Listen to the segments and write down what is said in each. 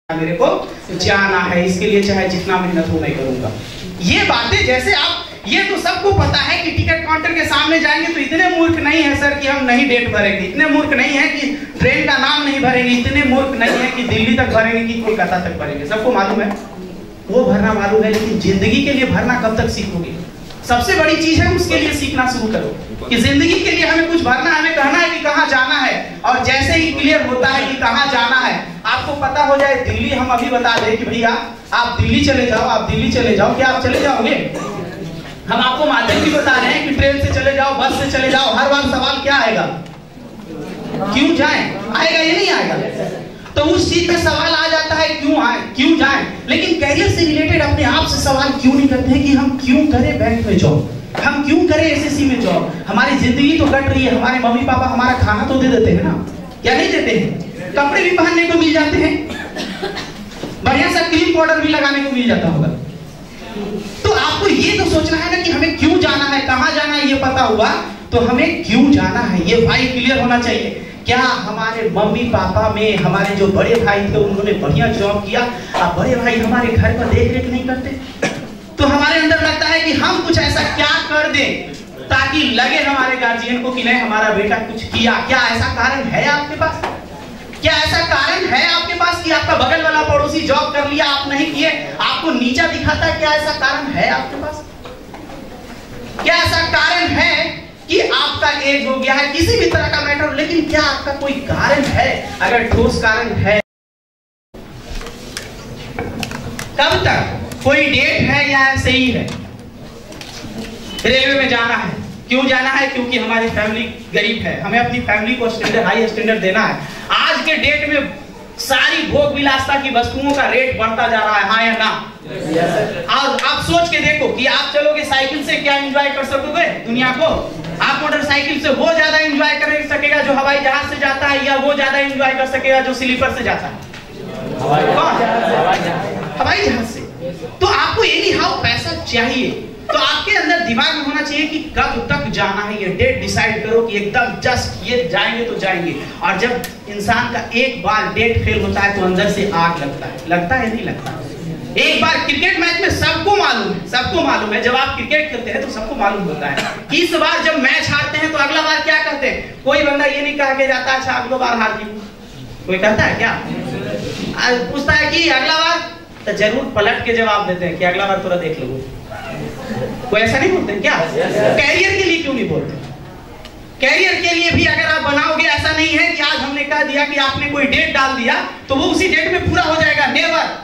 मेरे को जाना है, इसके लिए चाहे जितना मेहनत हो मैं करूंगा। ये बातें जैसे आप ये तो सबको पता है कि टिकट काउंटर के सामने जाएंगे तो इतने मूर्ख नहीं है सर कि हम नहीं डेट भरेंगे, इतने मूर्ख नहीं है कि ट्रेन का नाम नहीं भरेंगे, इतने मूर्ख नहीं है कि दिल्ली तक भरेंगे कि कोलकाता तक भरेंगे। सबको मालूम है वो भरना मालूम है, लेकिन जिंदगी के लिए भरना कब तक सीखोगे? सबसे बड़ी चीज है उसके लिए सीखना शुरू करो कि जिंदगी के लिए हमें कुछ भरना है, हमें कहना है कि कहाँ जाना है। और जैसे ही क्लियर होता है कि कहाँ जाना है, आपको पता हो जाए दिल्ली, हम अभी बता दें कि भैया आप दिल्ली चले जाओ, आप दिल्ली चले जाओ, क्या आप चले जाओगे? हम आपको माध्यम भी बता रहे हैं कि ट्रेन से चले जाओ, बस से चले जाओ। हर बार सवाल क्या आएगा? क्यों जाएं? आएगा ये नहीं आएगा? तो उस चीज में सवाल आ जाता है क्यों आए, क्यों जाएं। लेकिन कैरियर से रिलेटेड अपने आप से सवाल क्यों नहीं करते हैं कि हम क्यों करें बैंक में जॉब, हम क्यों करें एसएससी में जॉब? हमारी जिंदगी तो कट रही है, हमारे मम्मी पापा हमारा खाना तो दे देते हैं ना, क्या नहीं देते हैं? कपड़े भी पहनने को मिल जाते हैं, बढ़िया सा क्रीम पाउडर भी लगाने को मिल जाता होगा। तो आपको ये तो सोचना है ना कि हमें क्यों जाना है, कहाँ जाना है, ये पता हुआ तो हमें क्यों जाना है ये भाई क्लियर होना चाहिए। क्या हमारे मम्मी पापा में हमारे जो बड़े भाई थे उन्होंने बढ़िया जॉब किया, अब बड़े भाई हमारे घर का देख रेख नहीं करते? तो हमारे अंदर लगता है कि हम कुछ ऐसा क्या कर दें ताकि लगे हमारे गार्जियन को कि नहीं हमारा बेटा कुछ किया। क्या ऐसा कारण है आपके पास? क्या ऐसा कारण है आपके पास कि आपका बगल वाला पड़ोसी जॉब कर लिया, आप नहीं किए, आपको नीचा दिखाता है? क्या ऐसा कारण है आपके पास? क्या ऐसा कारण है कि आपका एज हो गया है, किसी भी तरह का मैटर, लेकिन क्या आपका कोई कारण है? अगर ठोस कारण है, कब तक? कोई डेट है या ऐसे ही है? रेलवे में जाना है, क्यों जाना है? क्योंकि हमारी फैमिली गरीब है, हमें अपनी फैमिली को स्टैंडर्ड, हाई स्टैंडर्ड देना है। आज के डेट में सारी भोग विलासता की वस्तुओं का रेट बढ़ता जा रहा है, हाँ या ना? और आप सोच के देखो कि आप चलोगे साइकिल से, क्या एंजॉय कर सकोगे दुनिया को? आप मोटरसाइकिल से वो ज्यादा एंजॉय कर सकेगा जो हवाई जहाज से जाता है, या वो ज्यादा एंजॉय कर सकेगा जो स्लीपर से जाता है? हवाई जहाज से। तो आपको एनी हाउ पैसा चाहिए, तो आपके अंदर दिमाग में होना चाहिए कि कब तक जाना है, ये डेट डिसाइड करो कि एकदम जस्ट ये जाएंगे तो जाएंगे। और जब इंसान का एक बार डेट फेल होता है तो अंदर से आग लगता है नहीं लगता? एक बार क्रिकेट मैच में सबको मालूम है जब आप क्रिकेट खेलते हैं तो सबको मालूम होता है कि इस बार जब मैच हारते हैं तो अगला बार क्या करते हैं? कोई बंदा ये नहीं कहा के जाता अच्छा अगला बार हार गई, कोई कहता है क्या? पूछता है कि अगला बार, तो जरूर पलट के जवाब देते हैं कि अगला बार थोड़ा देख लो। कोई ऐसा नहीं बोलते क्या? कैरियर के लिए क्यों नहीं बोलते? कैरियर के लिए भी अगर आप बनाओगे, ऐसा नहीं है कि आज हमने कह दिया कि आपने कोई डेट डाल दिया तो वो उसी डेट में पूरा हो जाएगा, नेवर।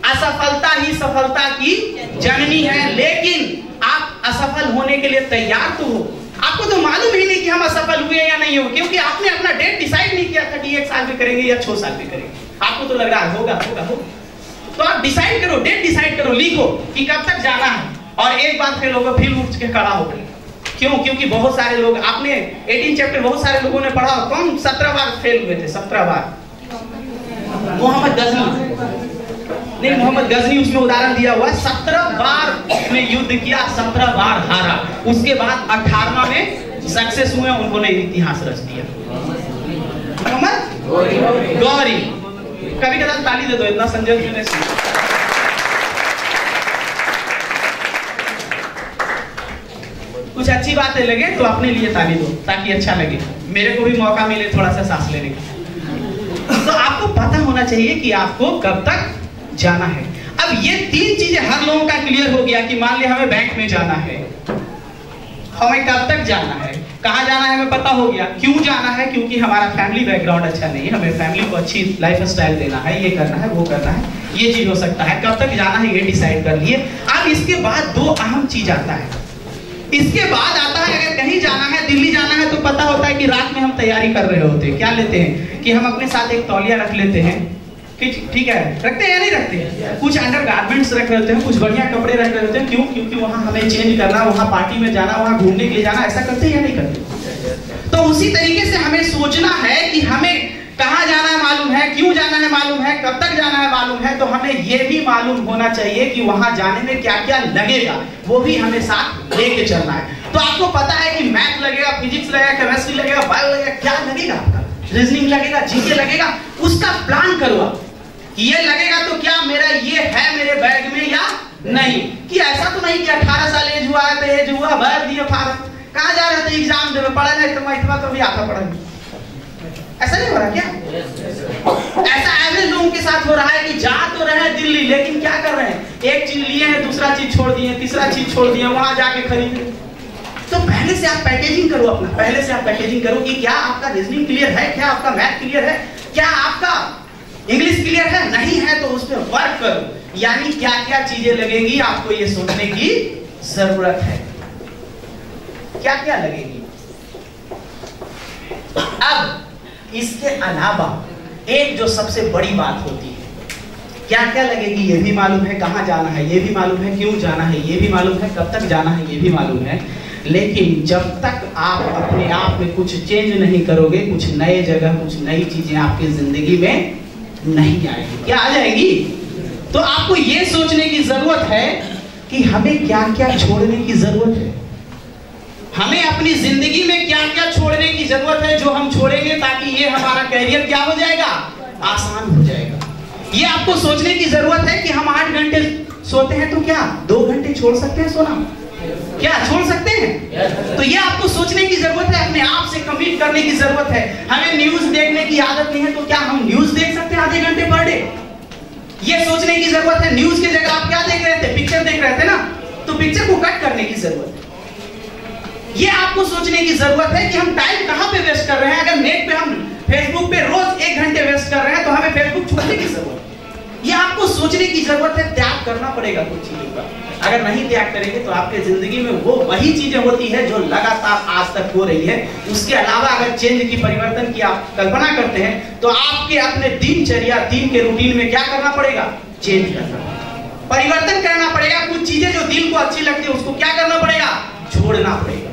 असफलता ही सफलता की जननी है, लेकिन आप असफल होने के लिए तैयार तो हो। आपको तो मालूम ही नहीं कि हम असफल हुए या नहीं हो, क्योंकि आपने अपना डेट डिसाइड नहीं किया था कि 1 साल में करेंगे या 6 साल में करेंगे। आपको तो लग रहा है होगा। तो आप डिसाइड करो, डेट डिसाइड करो, लिखो कि कब तक जाना है। और एक बार फेल होगा फिर उठ के खड़ा हो गए। क्यों? क्योंकि बहुत सारे लोग, आपने 18 चैप्टर बहुत सारे लोगों ने पढ़ा, कौन 17 बार फेल हुए थे? 17 बार। मोहम्मद गजनी उसमें उदाहरण दिया हुआ है। 17 बार उसने युद्ध किया, 17 बार हारा, उसके बाद 18वां में सक्सेस हुए, उन्होंने इतिहास रच दिया। मोहम्मद गौरी, कभी कभी ताली दे दो, इतना संजय जी ने सुना। कुछ अच्छी बातें लगे तो अपने लिए ताली दो ताकि अच्छा लगे, मेरे को भी मौका मिले थोड़ा सा सांस लेने का। तो आपको पता होना चाहिए कि आपको कब तक जाना है। अब ये 3 चीजें हर लोगों का क्लियर हो गया कि मान लिया हमें बैंक में जाना है, हमें कब तक जाना है, कहाँ जाना है हमें पता हो गया। क्यों जाना है? क्योंकि हमारा फैमिली बैकग्राउंड अच्छा नहीं है, हमें फैमिली को अच्छी लाइफ स्टाइल देना है, ये करना है, वो करना है, ये चीज हो सकता है। कब तक जाना है ये डिसाइड कर लिए। अब इसके बाद 2 अहम चीज आता है। इसके बाद आता है अगर कहीं जाना है, दिल्ली जाना है, तो पता होता है कि रात में हम तैयारी कर रहे होते हैं। क्या लेते हैं कि हम अपने साथ एक तौलिया रख लेते हैं, ठीक है, रखते हैं या नहीं रखते हैं? कुछ अंडर गारमेंट्स रख रहे होते हैं, कुछ बढ़िया कपड़े रख रहे होते हैं। क्यों? क्योंकि वहां हमें चेंज करना, वहां पार्टी में जाना, वहां घूमने के लिए जाना। ऐसा करते हैं या नहीं करते? तो उसी तरीके से हमें सोचना है कि हमें कहाँ जाना है मालूम है, क्यों जाना है मालूम है, कब तक जाना है मालूम है। तो हमें यह भी मालूम होना चाहिए कि वहां जाने में क्या क्या लगेगा, वो भी हमें साथ लेके चलना है। तो आपको पता है कि मैथ लगेगा, फिजिक्स लगेगा, केमिस्ट्री लगेगा, बायो लगेगा, क्या लगेगा? आपका रीजनिंग लगेगा, जीके लगेगा, उसका प्लान करो आप। कि ये लगेगा तो क्या मेरा ये है मेरे बैग में या नहीं, कि ऐसा तो नहीं कि 18 साल एज हुआ है तो एज हुआ भर दिए फार्म, कहाँ जा रहे थे एग्जाम देवे, पढ़ा नहीं तो मैं तो भी आता पढ़ा नहीं, ऐसा नहीं हो रहा क्या? ऐसा एवरेज लोगों के साथ हो रहा है कि जा तो रहे हैं दिल्ली लेकिन क्या कर रहे हैं, एक चीज लिए हैं दूसरा चीज छोड़ दिए, तीसरा चीज छोड़ दिए, वहां जाके खरीदे। तो पहले से आप पैकेजिंग करो अपना, पहले से आप पैकेजिंग करो कि क्या आपका रीजनिंग क्लियर है, क्या आपका मैथ क्लियर है, क्या आपका इंग्लिश क्लियर है, नहीं है तो उस पर वर्क करो। यानी क्या क्या चीजें लगेंगी आपको ये सोचने की जरूरत है, क्या क्या लगेगी। अब इसके अलावा एक जो सबसे बड़ी बात होती है, क्या क्या लगेगी ये भी मालूम है, कहां जाना है ये भी मालूम है, क्यों जाना है ये भी मालूम है, कब तक जाना है ये भी मालूम है, लेकिन जब तक आप अपने आप में कुछ चेंज नहीं करोगे, कुछ नए जगह कुछ नई चीजें आपकी जिंदगी में नहीं आएगी। क्या आ जाएगी? तो आपको ये सोचने की जरूरत है कि हमें क्या क्या छोड़ने की जरूरत है, हमें अपनी जिंदगी में क्या क्या छोड़ने की जरूरत है जो हम छोड़ेंगे ताकि ये हमारा कैरियर क्या हो जाएगा, आसान हो जाएगा। ये आपको सोचने की जरूरत है कि हम 8 घंटे सोते हैं तो क्या 2 घंटे छोड़ सकते हैं सोना, क्या छोड़ सकते हैं? तो ये आपको सोचने की जरूरत है, अपने आप से कमिट करने की जरूरत है। हमें न्यूज देखने की आदत नहीं है तो क्या हम न्यूज देख सकते हैं आधे घंटे पर डे? ये सोचने की जरूरत है। न्यूज की जगह आप क्या देख रहे थे, पिक्चर देख रहे थे ना, तो पिक्चर को कट करने की जरूरत है। ये आपको सोचने की जरूरत है कि हम टाइम कहां पे वेस्ट कर रहे हैं। अगर नेट पे हम फेसबुक पे रोज 1 घंटे वेस्ट कर रहे हैं तो हमें फेसबुक छोड़ने की जरूरत है। ये आपको सोचने की जरूरत है, त्याग करना पड़ेगा कुछ चीजों का। अगर नहीं त्याग करेंगे तो आपके जिंदगी में वो वही चीजें होती है जो लगातार आज तक हो रही है। उसके अलावा अगर चेंज की, परिवर्तन की आप कल्पना करते हैं तो आपके अपने दिनचर्या, दिन के रूटीन में क्या करना पड़ेगा, चेंज करना, परिवर्तन करना पड़ेगा। कुछ चीजें जो दिल को अच्छी लगती है उसको क्या करना पड़ेगा, छोड़ना पड़ेगा।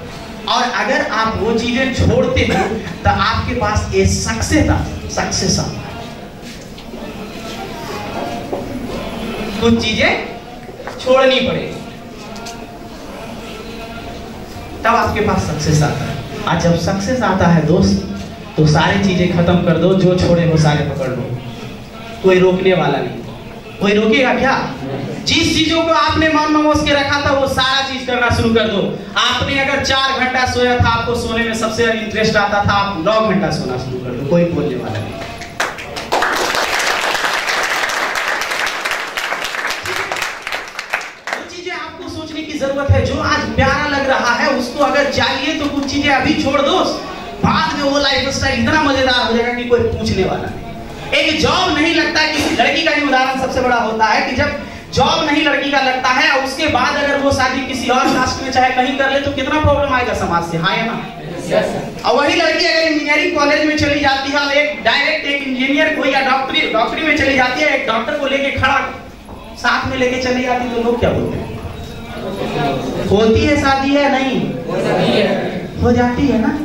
और अगर आप वो चीजें छोड़ते हो तो आपके पास ये सक्सेस आता है। कुछ चीजें छोड़नी पड़ेगी तब आपके पास सक्सेस आता है। और जब सक्सेस आता है दोस्त तो सारी चीजें खत्म कर दो, जो छोड़े वो सारे पकड़ लो, कोई रोकने वाला नहीं। कोई रोकेगा क्या? जिस चीजों को आपने मन में मोस के रखा था वो सारा चीज करना शुरू कर दो। आपने अगर 4 घंटा सोया था, आपको सोने में सबसे ज्यादा इंटरेस्ट आता था, आप 9 घंटा सोना शुरू कर दो, कोई बोलने वाला नहीं। वो चीजें आपको सोचने की जरूरत है। जो आज प्यारा लग रहा है उसको अगर चाहिए तो कुछ चीजें अभी छोड़ दो, बाद में वो लाइफ स्टाइल इतना मजेदार हो जाएगा कि कोई पूछने वाला नहीं। एक जॉब नहीं लगता, किसी लड़की का ही उदाहरण सबसे बड़ा होता है कि जब जॉब नहीं लड़की का लगता है और उसके बाद अगर वो शादी किसी और कास्ट में चाहे कहीं कर ले तो कितना प्रॉब्लम आएगा समाज से, हाँ या ना? और वही लड़की अगर इंजीनियरिंग कॉलेज में चली जाती है और एक डायरेक्ट एक इंजीनियर को या डॉक्टरी में चली जाती है, एक डॉक्टर को लेके खड़ा साथ में लेके चली जाती है तो लोग क्या बोलते हैं? होती है शादी है नहीं हो जाती है ना।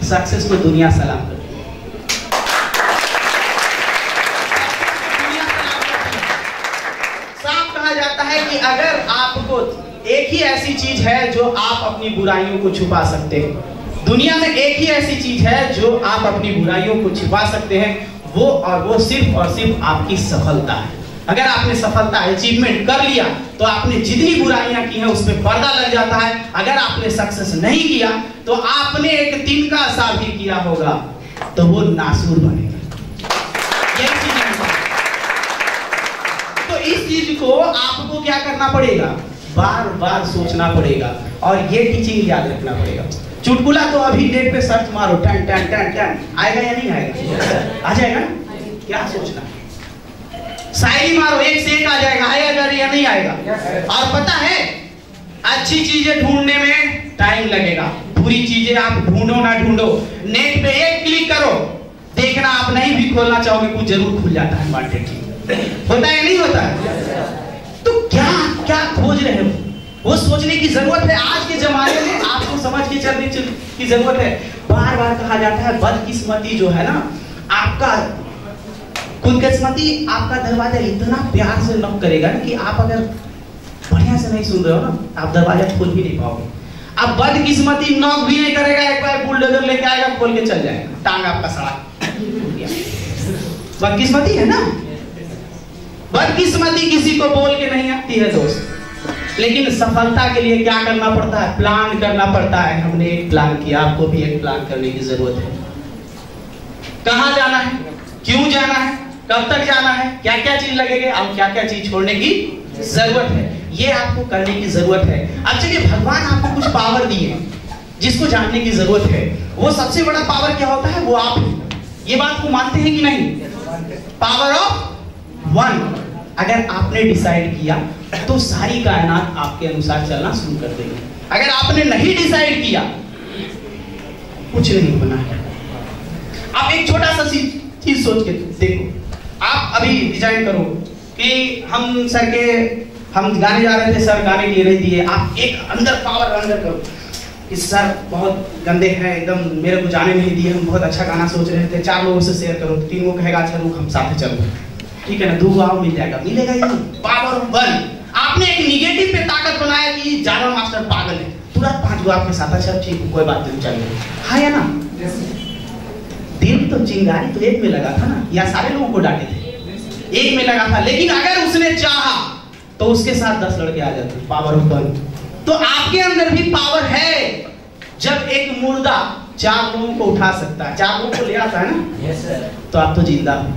सक्सेस को दुनिया सलाम करती है। जाता है कि अगर आपको एक ही ऐसी चीज है जो आप अपनी बुराइयों को छुपा सकते हैं, दुनिया में एक ही ऐसी चीज है जो आप अपनी बुराइयों को छुपा सकते हैं, वो सिर्फ और सिर्फ आपकी सफलता है। अगर आपने सफलता अचीवमेंट कर लिया तो आपने जितनी बुराइयां की हैं उस पर पर्दा लग जाता है। अगर आपने सक्सेस नहीं किया तो आपने एक तिनका सा भी किया होगा तो वो नासूर बनेगा। तो इस चीज को आपको क्या करना पड़ेगा, बार बार सोचना पड़ेगा और ये टीचिंग याद रखना पड़ेगा। चुटकुला तो अभी नेट पे सर्च मारो, टन टन टन टन आएगा या नहीं आएगा? आ जाएगा ना, क्या सोचना। शायरी मारो, एक से एक आ जाएगा, आएगा या नहीं आएगा? और पता है अच्छी चीजें ढूंढने में टाइम लगेगा, बुरी चीजें आप ढूंढो ना ढूंढो, नेट पे एक क्लिक करो, देखना आप नहीं भी खोलना चाहोगे कुछ जरूर खुल जाता है वांटेड चीज। होता है नहीं होता है? तो क्या क्या खोज रहे हो, वो सोचने की जरूरत है। आज के जमाने में आपको समझ के चलने की जरूरत है। बार बार कहा जाता है बदकिस्मती जो है ना, आपका खुदकिस्मती आपका दरवाजा इतना प्यार से नॉक करेगा कि आप अगर बढ़िया से नहीं सुन रहे हो ना आप दरवाजा खोल भी नहीं पाओगे। अब बदकिस्मती नॉक भी नहीं करेगा, एक बार बुलडोजर लेके आएगा खोल के चल जाएगा, टांग आपका सड़ा। बदकिस्मती है ना, बदकिस्मती किसी को बोल के नहीं आती है दोस्त, लेकिन सफलता के लिए क्या करना पड़ता है? प्लान करना पड़ता है। हमने एक प्लान किया, आपको भी एक प्लान करने की जरूरत है। कहाँ जाना है, क्यों जाना है, कब तक जाना है, क्या क्या चीज लगेगी और क्या क्या चीज छोड़ने की जरूरत है, ये आपको करने की जरूरत है। अब चलिए, भगवान आपको कुछ पावर दिए हैं जिसको जानने की जरूरत है। वो सबसे बड़ा पावर क्या होता है? वो आप, ये बात को मानते हैं कि नहीं? Power of one. अगर आपने डिसाइड किया तो सारी कायनात आपके अनुसार चलना शुरू कर देगी। अगर आपने नहीं डिसाइड किया, कुछ नहीं बना है। आप एक छोटा सा चीज सोच के देखो। आप अभी डिजाइन करो कि हम गाने जा रहे थे, सर गाने के लिए नहीं दिए। आप एक अंदर पावर अंदर करो कि सर बहुत गंदे हैं एकदम, मेरे को जाने नहीं दिए, हम बहुत अच्छा गाना सोच रहे थे, 4 लोगों से शेयर करो, 3 लोग कहेगा अच्छा रुक हम साथ चलो, ठीक है ना, 2 आओ मिल जाएगा, मिलेगा ही नहीं। Power of one. आपने एक निगेटिव पे ताकत बनाया कि ज्यादा मास्टर पागल है, तुरंत 5 गो आपके साथ, अच्छा ठीक कोई बात नहीं चलिए, हाँ या ना? दिल तो चिंगारी तो एक में लगा था ना, या सारे लोगों को डांटे थे? एक में लगा था। लेकिन अगर उसने चाहा तो उसके साथ 10 लड़के आ जाते। Power of one. तो आपके अंदर भी पावर है। जब एक मुर्दा 4 लोगों को उठा सकता है, 4 लोगों को ले आता है ना, yes, sir. तो आप तो जिंदा हो।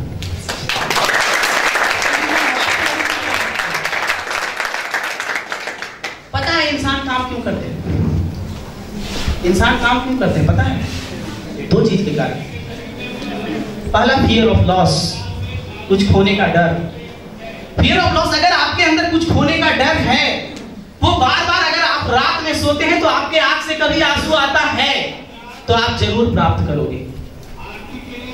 पता है इंसान काम क्यों करते हैं? इंसान काम क्यों करते हैं पता है? 2 चीज के कारण। पहला फियर ऑफ लॉस, कुछ खोने का डर। फियर ऑफ लॉस, अगर आपके अंदर कुछ खोने का डर है, वो बार बार अगर आप रात में सोते हैं तो आपके आंख से कभी आंसू आता है, तो आप जरूर प्राप्त करोगे।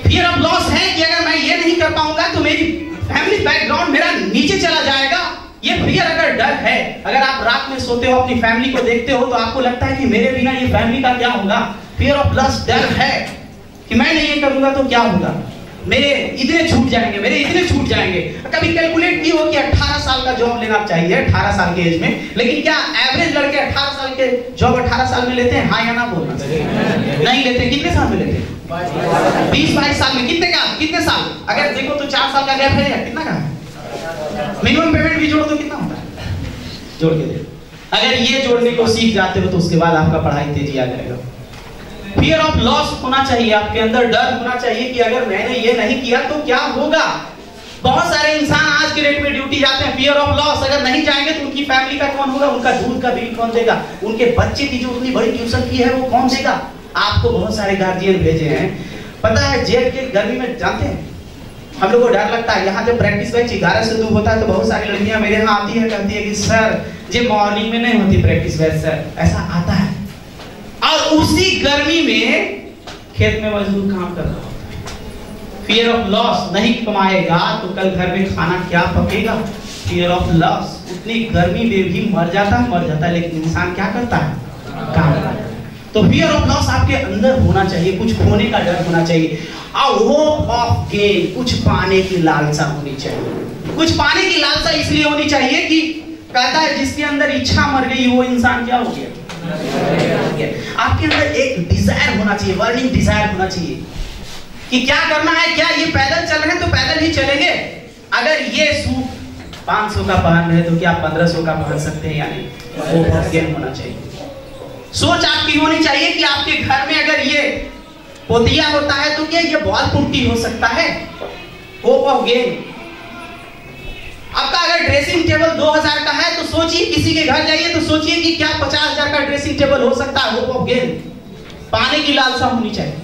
फियर ऑफ लॉस है कि अगर मैं ये नहीं कर पाऊंगा तो मेरी फैमिली बैकग्राउंड मेरा नीचे चला जाएगा। ये फियर अगर डर है, अगर आप रात में सोते हो, अपनी फैमिली को देखते हो, तो आपको लगता है कि मेरे बिना ये फैमिली का क्या होगा। फियर ऑफ लॉस डर है कि मैं नहीं ये करूंगा तो क्या होगा, मेरे इतने छूट जाएंगे, मेरे इतने छूट जाएंगे। कभी कैलकुलेट की हो कि 18 साल का जॉब लेना चाहिए 18 साल के एज में, लेकिन क्या एवरेज लड़के 18 साल के जॉब 18 साल में लेते हैं? हाँ या ना बोलना चाहिए? नहीं लेते। कितने साल में लेते हैं? 20-22 साल में। कितने साल? अगर देखो तो 4 साल का गैप है या कितना का है? मिनिमम पेमेंट भी जोड़ दो, कितना होता है? जोड़ के दे। अगर ये जोड़ने को सीख जाते हो तो उसके बाद आपका पढ़ाई तेजी आ जाएगा। फियर ऑफ लॉस होना चाहिए आपके अंदर, डर होना चाहिए कि अगर मैंने ये नहीं किया तो क्या होगा। बहुत सारे इंसान आज के डेट में ड्यूटी जाते हैं, फियर ऑफ लॉस, अगर नहीं जाएंगे तो उनकी फैमिली का कौन होगा, उनका दूध का बिल कौन देगा, उनके बच्चे की जो उतनी बड़ी ट्यूशन की है वो कौन देगा। आपको बहुत सारे गार्जियन भेजे हैं, पता है जेल के गर्मी में जानते हैं हम लोग को डर लगता है। यहाँ जब प्रैक्टिस बैच 11 से 2 होता है तो बहुत सारी लड़कियां मेरे यहाँ आती है, कहती है कि सर ये मॉर्निंग में नहीं होती प्रैक्टिस बैच सर, ऐसा आता है। और उसी गर्मी में खेत में मजदूर काम कर रहा होता है। फियर ऑफ लॉस, नहीं कमाएगा तो कल घर में खाना क्या पकेगा। फियर ऑफ लॉस, उतनी गर्मी में भी मर जाता है, लेकिन इंसान क्या करता है, काम करता है। तो फियर ऑफ लॉस आपके अंदर होना चाहिए, कुछ खोने का डर होना चाहिए। और होप ऑफ गेन, कुछ पाने की लालसा होनी चाहिए। कुछ पाने की लालसा इसलिए होनी चाहिए कि कहता है जिसके अंदर इच्छा मर गई वो इंसान क्या हो गया। आपके अंदर एक डिजायर होना चाहिए, बर्निंग डिजायर होना चाहिए कि क्या करना है। क्या ये पैदल चल रहे हैं तो पैदल ही चलेंगे। अगर ये सूट 500 का पहन रहे तो क्या 1500 का पहन सकते हैं या नहीं, वो गेन होना चाहिए। सोच आपकी होनी चाहिए कि आपके घर में अगर ये पोतिया होता है तो क्या ये बॉल पुट्टी हो सकता है। Hope of gain. आपका अगर ड्रेसिंग टेबल 2000 का है तो सोचिए, किसी के घर जाइए तो सोचिए कि क्या 50,000 का ड्रेसिंग टेबल हो सकता है। होप ऑफ गेन, पाने की लालसा होनी चाहिए।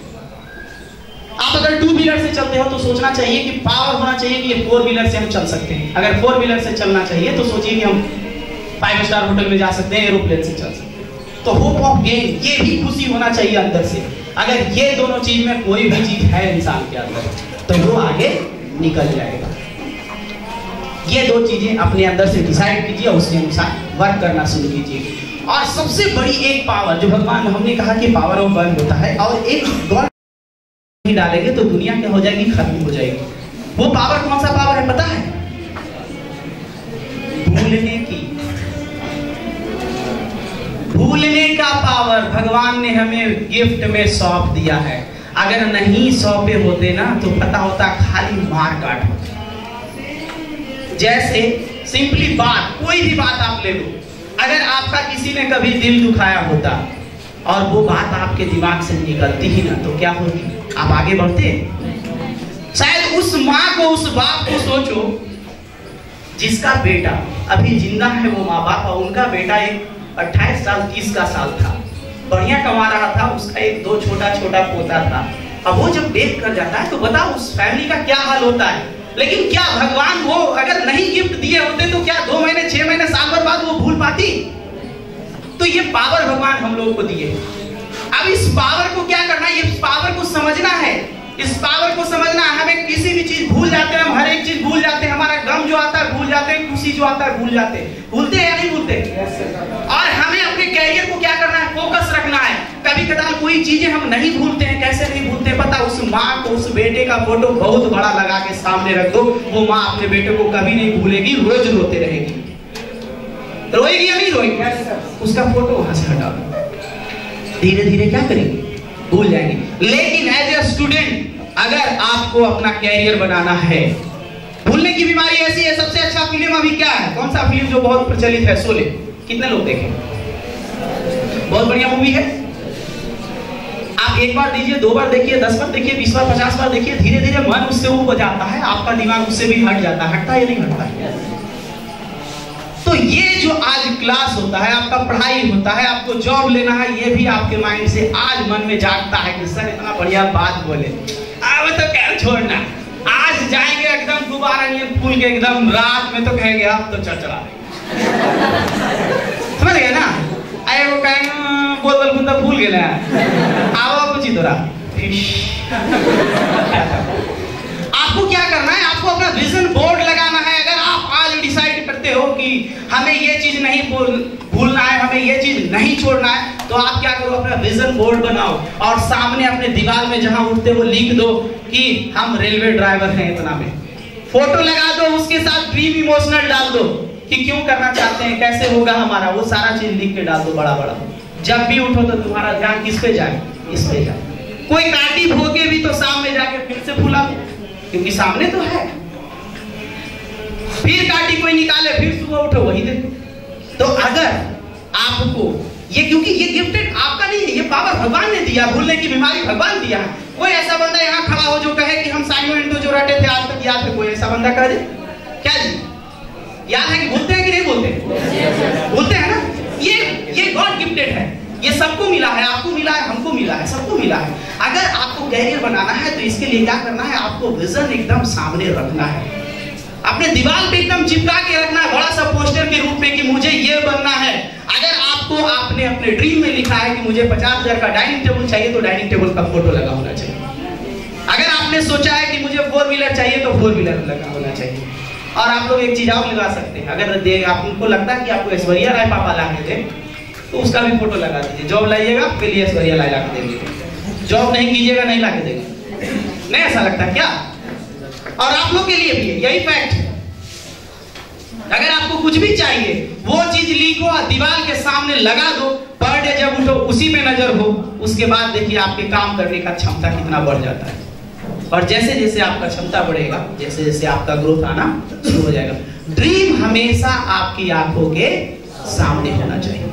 आप अगर 2 व्हीलर से चलते हो तो सोचना चाहिए कि पावर होना चाहिए कि ये 4 व्हीलर से हम चल सकते हैं। अगर 4 व्हीलर से चलना चाहिए तो सोचिए कि हम 5 स्टार होटल में जा सकते हैं, एरोप्लेन से चल सकते हैं। तो होप ऑफ गेन, ये भी खुशी होना चाहिए अंदर से। अगर ये दोनों चीज में कोई भी चीज है इंसान के अंदर तो वो आगे निकल जाएगा। ये 2 चीजें अपने अंदर से डिसाइड कीजिए, उसके अनुसार वर्क करना शुरू कीजिए। और सबसे बड़ी एक पावर जो भगवान, हमने कहा कि पावर ऑफ वन होता है, और एक गॉड नहीं डालेंगे तो दुनिया क्या हो जाएगी, खत्म हो जाएगी। वो पावर कौन सा पावर है पता है? भूलने की, भूलने का पावर भगवान ने हमें गिफ्ट में सौंप दिया है। अगर नहीं सौंपे होते ना तो पता होता खाली मार काट होती। जैसे सिंपली बात, कोई भी बात आप ले लो, अगर आपका किसी ने कभी दिल दुखाया होता और वो बात आपके दिमाग से निकलती ही ना, तो क्या होगी? आप आगे बढ़ते? शायद उस माँ को, उस बाप को सोचो जिसका बेटा अभी जिंदा है, वो माँ बाप, और उनका बेटा एक 28 साल 30 का साल था, बढ़िया कमा रहा था, उसका एक दो छोटा छोटा पोता था। अब वो जब डेथ कर जाता है तो बताओ उस फैमिली का क्या हाल होता है। लेकिन क्या भगवान वो अगर नहीं गिफ्ट दिए होते तो क्या 2 महीने 6 महीने साल भर बाद वो भूल पाती? तो ये पावर भगवान हम लोग को दिए। अब इस पावर को क्या करना है? इस पावर को समझना है, इस पावर को समझना है। हमें किसी भी चीज भूल जाते हैं, हम हर एक चीज भूल जाते हैं, हमारा गम जो आता है भूल जाते हैं, खुशी जो आता है भूल जाते हैं। भूलते हैं या नहीं भूलते? और हमें अपने कैरियर को क्या करना है? फोकस रखना है। कभी कदार कोई चीजें हम नहीं भूलते हैं। कैसे नहीं भूलते हैं? पता, उस माँ को उस बेटे का फोटो बहुत बड़ा लगा के सामने रख दो, वो माँ अपने बेटे को कभी नहीं भूलेगी, रोज रोते रहेगी। रोएगी या नहीं रोएगी? उसका फोटो वहां से हटा दो, धीरे धीरे क्या करेंगे? भूल जाएंगे। लेकिन एज ए स्टूडेंट अगर आपको अपना कैरियर बनाना है, भूलने की बीमारी ऐसी है। सबसे अच्छा फिल्म अभी क्या है? कौन सा फिल्म जो बहुत प्रचलित है? शोले। कितने लोग देखे? बहुत बढ़िया मूवी है। आप एक बार दीजिए, 2 बार देखिए, 10 बार देखिए, 20 बार 50 बार देखिए, धीरे धीरे मन उससे वो हो जाता है, आपका दिमाग उससे भी हट जाता है। हटता है या नहीं हटता है? तो ये जो आज क्लास होता है, आपका पढ़ाई होता है, आपको जॉब लेना है, ये भी आपके माइंड से आज मन में जागता है कि सर इतना बढ़िया बात बोले, अब तो क्या छोड़ना, आज जाएंगे एकदम दोबारा ये फूल के एकदम रात में तो कहेंगे अब तो चढ़ा समझ गए ना? अरे वो कहेंगे बोतल बुंदा फूल गए ना, आओ कुछ ही थोड़ा। आपको क्या करना है? आपको अपना विजन बोर्ड लगाना है। अगर आप आज डिसाइड करते हो कि हमें ये चीज नहीं भूलना है, हमें ये चीज नहीं छोड़ना है, तो आप क्या करो? अपना विजन बोर्ड बनाओ और सामने अपने दीवार में जहां उठते वो लिख दो कि हम रेलवे ड्राइवर हैं इतना में। फोटो लगा दो, उसके साथ ड्रीम इमोशनल डाल दो कि क्यों करना चाहते हैं, कैसे होगा हमारा, वो सारा चीज लिख के डाल दो बड़ा बड़ा। जब भी उठो तो तुम्हारा ध्यान किस पे जाए? इस पे जाए। कोई काटी भोगे भी तो सामने जाके फिर से भूला, क्योंकि सामने तो है। फिर काटी कोई निकाले, फिर सुबह उठो वही देखो। तो अगर आपको ये, क्योंकि ये गिफ्टेड आपका नहीं है, ये पावर भगवान ने दिया, भूलने की बीमारी भगवान दिया है। कोई ऐसा बंदा यहाँ खड़ा हो जो कहे कि हम साइमन एंटो जो रटे थे आज तक याद है? कोई ऐसा बंदा कह दे? क्या जी याद है? कि भूलते हैं कि नहीं भूलते? भूलते हैं ना? ये गॉड गिफ्टेड है, ये सबको मिला है, आपको मिला है, हमको मिला है, सबको मिला है। अगर आपको कैरियर बनाना है तो इसके लिए क्या करना है? आपको विजन एकदम सामने रखना है, अपने दीवार पे एकदम चिपका के रखना है, बड़ा सा पोस्टर के रूप में कि मुझे ये बनना है। अगर आपको आपने अपने ड्रीम में लिखा है कि मुझे 50,000 का डाइनिंग टेबल चाहिए, तो डाइनिंग टेबल का फोटो लगा होना चाहिए। अगर आपने सोचा है कि मुझे 4 व्हीलर चाहिए, तो 4 व्हीलर लगा होना चाहिए। और आप लोग एक चीज और लगा सकते हैं, अगर आपको लगता है कि आपको ऐश्वर्या राय पापा ला के दे, तो उसका भी फोटो लगा दीजिए। जॉब लाइएगा आपके लिए ऐश्वर्या राय ला के देंगे, जॉब नहीं कीजिएगा नहीं ला के देंगे। नहीं ऐसा लगता क्या? और आप लोग के लिए भी यही फैक्ट है। अगर आपको कुछ भी चाहिए, वो चीज लिखो और दीवार के सामने लगा दो, पर डे जब उठो उसी में नजर हो, उसके बाद देखिए आपके काम करने का क्षमता कितना बढ़ जाता है। और जैसे जैसे आपका क्षमता बढ़ेगा, जैसे जैसे आपका ग्रोथ आना शुरू हो जाएगा। ड्रीम हमेशा आपकी आंखों के सामने होना चाहिए।